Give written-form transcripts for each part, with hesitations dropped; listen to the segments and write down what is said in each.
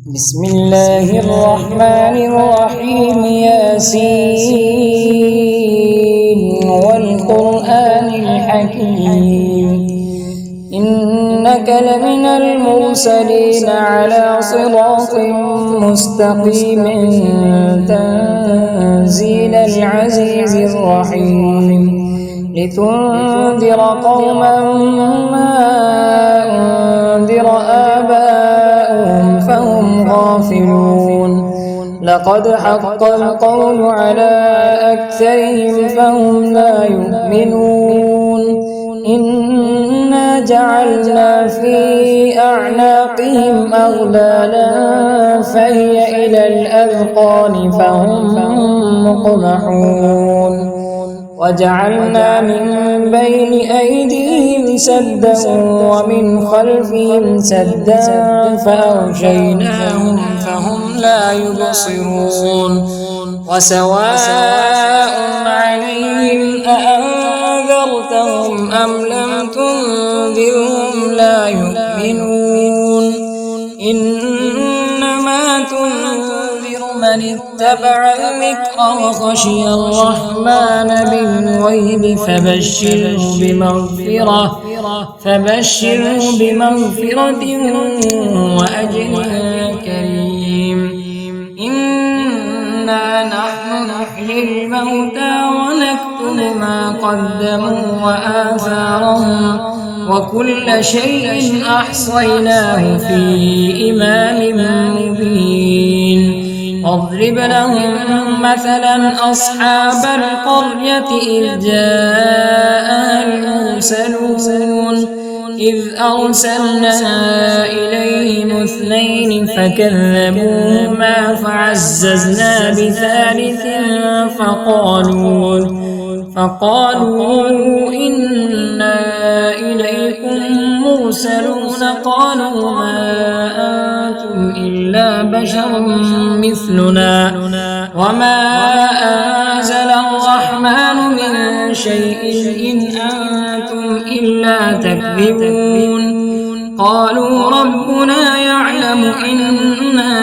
بسم الله الرحمن الرحيم ياسين والقرآن الحكيم إنك لمن المرسلين على صراط مستقيم تنزيل العزيز الرحيم لتنذر قوما ما أنذر آباؤهم فهم غافلون لقد حق القول على أكثرهم فهم لا يؤمنون إنا جعلنا في أعناقهم أغلالا فهي إلى الأذقان فهم مقمحون وجعلنا من بين أيديهم سدا ومن خلفهم سدا فأغشيناهم فهم لا يبصرون وسواء عليهم أأنذرتهم أم لم تنذرهم لا يؤمنون إنما تنذر من اتبع الذكر وخشي الرحمن بالغيب فبشره بمغفرة وأجر كريم إنا نحن نحيي الموتى ونكتب ما قدموا وآثارهم وكل شيء أحصيناه في إمام مبين واضرب لهم مثلا أصحاب القرية إذ جاءها المرسلون إذ أرسلنا إليهم اثنين فكذبوهما فعززنا بثالث فقالوا إنا إليكم مرسلون قالوا ما أنتم إلا بشر مثلنا وما أنزل الرحمن من شيء إن أنتم إلا تكذبون قالوا ربنا يعلم إنا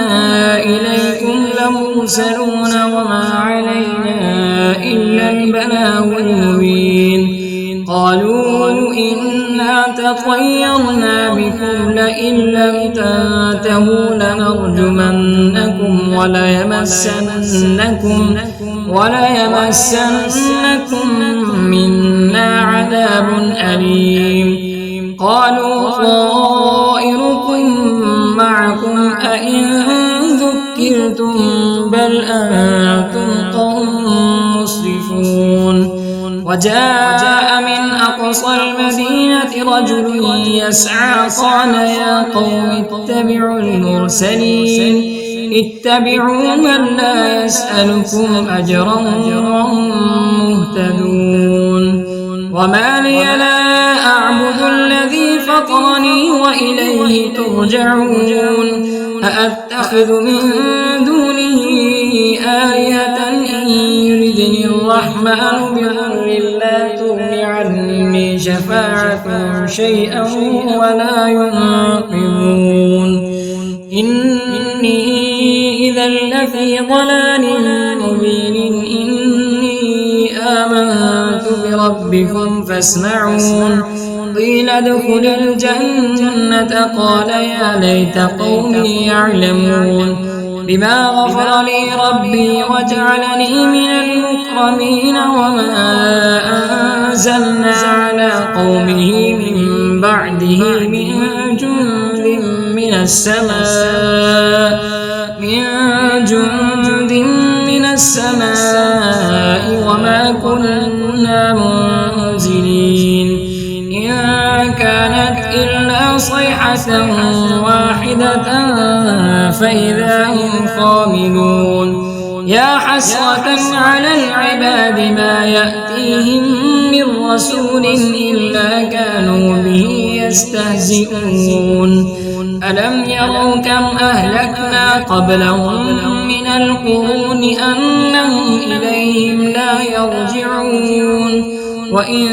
إليكم لمرسلون وما علينا إلا البلاغ المبين قالوا إنا تطيرنا بكم لئن لم تنتهوا لنرجمنكم وليمسنكم منا عذاب أليم قالوا طائركم معكم أئن ذكرتم بل أنتم قوم مسرفون وجاء من أقصى المدينة رجل يسعى قال يا قوم اتبعوا المرسلين اتبعوا من لا يسألكم أجرا وهم مهتدون وما لي لا أعبد الذي فطرني وإليه ترجعون أأتخذ من دونه آلهة إن يردني الرحمن بضر لا تغن عني شفاعتهم شيئا ولا ينقذون إني إذا لفي ضلال مبين إني آمنت بربكم فاسمعون قيل ادخل الجنة قال يا ليت قومي يعلمون بما غفر لي ربي وجعلني من المكرمين وما أنزلنا على قومه من بعده من جند من السماء وما كنا منزلين إن كانت إلا صيحة واحدة فإذا هم خامدون يا حسرة على العباد ما يأتيهم من رسول إلا كانوا به يستهزئون ألم يروا كم أهلكنا قبلهم من القرون أنهم إليهم لا يرجعون وإن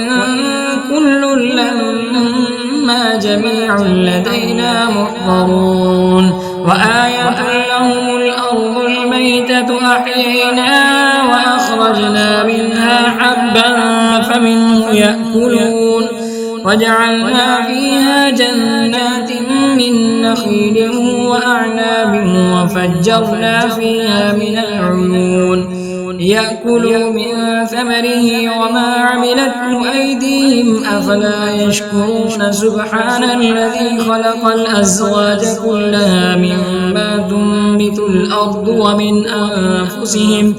كل لما جميع لدينا محضرون وآية لهم الأرض الميتة أحييناها وأخرجنا منها حبا فمنه يأكلون وجعلنا فيها جنات من نخيل وأعناب وفجرنا فيها من العيون ليأكلوا من ثمره وما عملته أيديهم أفلا يشكرون سبحان الذي خلق الأزواج كلها مما تنبت الأرض ومن أنفسهم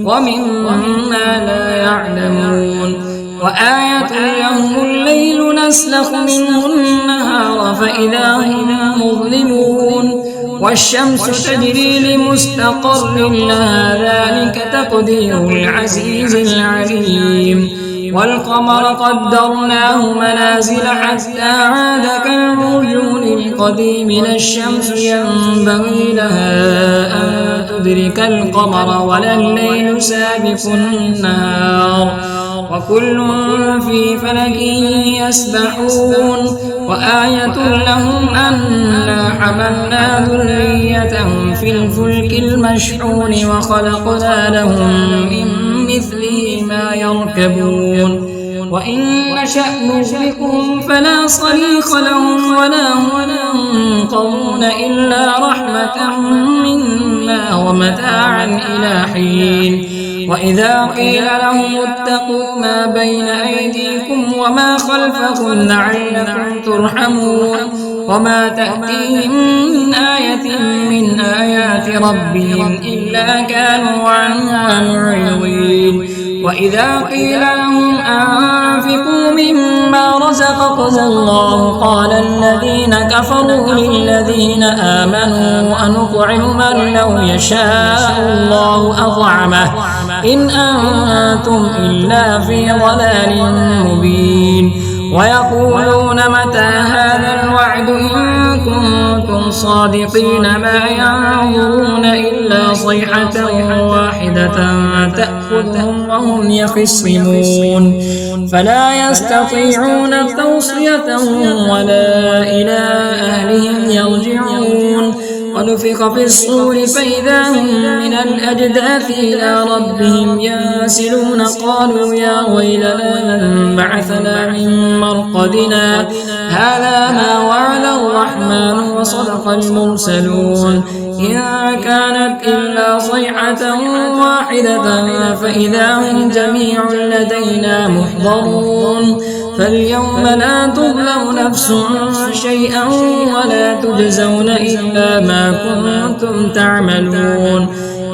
ومما لا يعلمون وآية لهم الليل نسلخ منه النهار فإذا هم مظلمون والشمس تجري لمستقر لها ذلك تقدير العزيز العليم والقمر قدرناه منازل حتى عاد كالعرجون القديم لا الشمس ينبغي لها أن تدرك القمر ولا الليل سابق النهار وكل في فلك يسبحون وآية لهم أنا حملنا ذريتهم في الفلك المشحون وخلقنا لهم من مثله ما يركبون وإن نشأ نهلكهم فلا صريخ لهم ولا هم ينقضون إلا رحمة منا ومتاعا إلى حين وإذا قيل لهم اتقوا ما بين أيديكم وما خلفكم لعلكم ترحمون وما تأتيهم من آية من آيات ربهم إلا كانوا عنها معرضين وإذا قيل لهم أنفقوا مما رزقكم الله قال الذين كفروا للذين آمنوا أنطعم من لو يشاء الله أطعمه إن أنتم إلا في ضلال مبين ويقولون متى هذا الوعد إن كنتم صادقين ما ينظرون إلا صيحة واحدة تأخذهم وهم يخصمون فلا يستطيعون توصية ولا إلى أهلهم يرجعون ونفخ في الصور فإذا هم من الأجداث إلى ربهم ينسلون قالوا يا ويلنا من بعثنا من مرقدنا هذا ما وعد الرحمن وصدق المرسلون إن كانت إلا صيحة واحدة فإذا هم جميع لدينا محضرون فاليوم لا تظلم نفس شيئا ولا تجزون إلا ما كنتم تعملون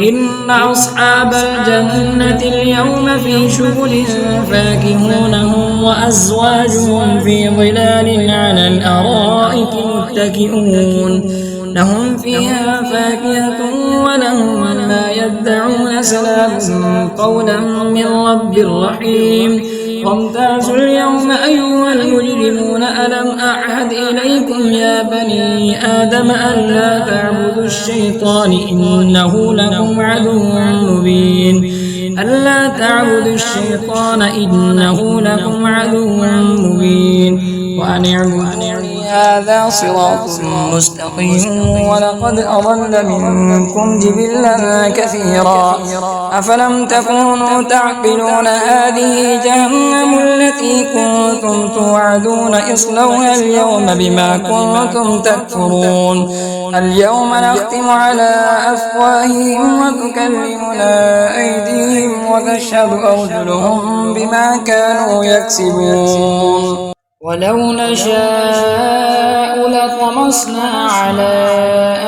إن أصحاب الجنة اليوم في شغل فاكهون هم وأزواجهم في ظلال على الأرائك متكئون لهم فيها فاكهة ولهم ما يدعون سلام قولا من رب رحيم وامتازوا اليوم أيها المجرمون ألم أعهد إليكم يا بني آدم ألا تعبدوا الشيطان إنه لكم عدو مبين ألا تعبدوا الشيطان إنه لكم عدو مبين وأن اعبدوني هذا صراط مستقيم ولقد أضل منكم جبلا كثيرا أفلم تكونوا تعقلون هذه جهنم التي كنتم توعدون اصلوها اليوم بما كنتم تكفرون اليوم نختم على أفواههم وتكلمنا أيديهم وتشهد أرجلهم بما كانوا يكسبون ولو نشاء لطمسنا على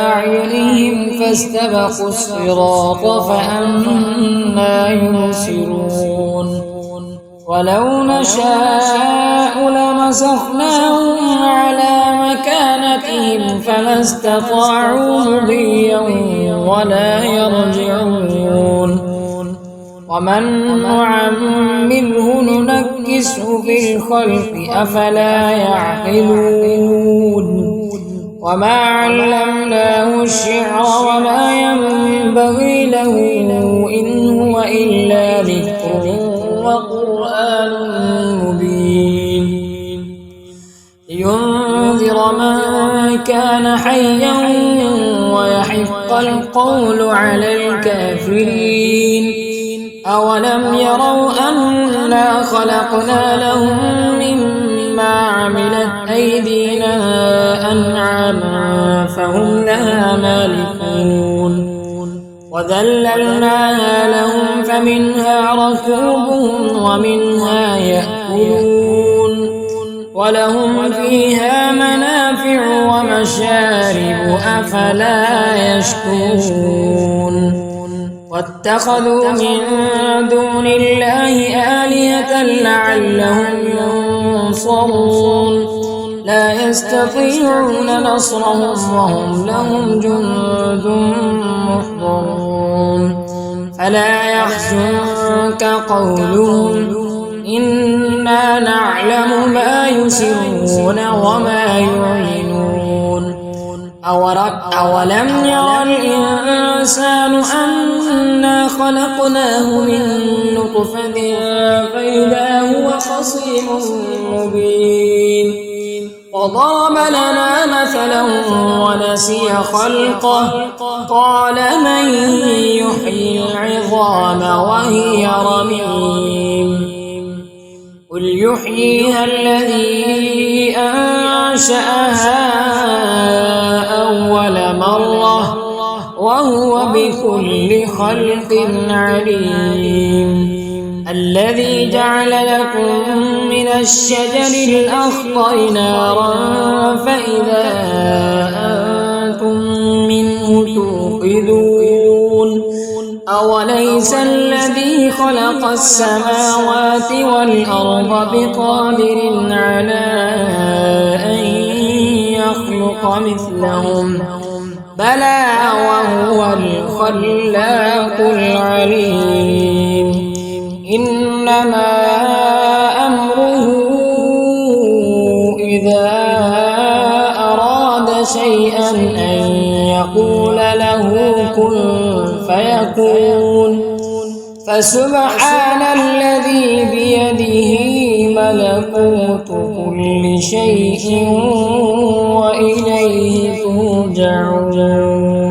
أعينهم فاستبقوا الصراط فأنى يبصرون ولو نشاء لمسخناهم على مكانتهم فما استطاعوا مضيا ولا يرجعون ومن نعمره ننكسه في الخلق أفلا يعقلون وما علمناه الشعر وما ينبغي له إن هو إلا ذكر وقرآن مبين لينذر من كان حيا ويحق القول على الكافرين أولم يروا أنا خلقنا لهم مما عملت أيدينا أنعاما فهم لها مالكون وذللناها لهم فمنها ركوبهم ومنها يأكلون ولهم فيها منافع ومشارب أفلا يشكرون واتخذوا من دون الله آلهة لعلهم ينصرون لا يستطيعون نصرهم وهم لهم جند محضرون فلا يحزنك قولهم إنا نعلم ما يسرون وما يعلنون أولم يرى الإنسان أنا خلقناه من نطفة فإذا هو خصيم مبين وضرب لنا مثلا ونسي خلقه قال من يحيي العظام وهي رميم قل يحييها الذي أنشأها أول مرة وهو بكل خلق عليم الذي جعل لكم من الشجر الأخضر نارا فإذا أنتم منه توقدون أوليس الذي خلق السماوات والأرض بقادر على أن يخلق مثلهم بلى وهو الخلاق العليم إنما أمره إذا أراد شيئا أن يقول له كن فيكون فسبحان الذي بيده ملكوت كل شيء وإليه ترجعون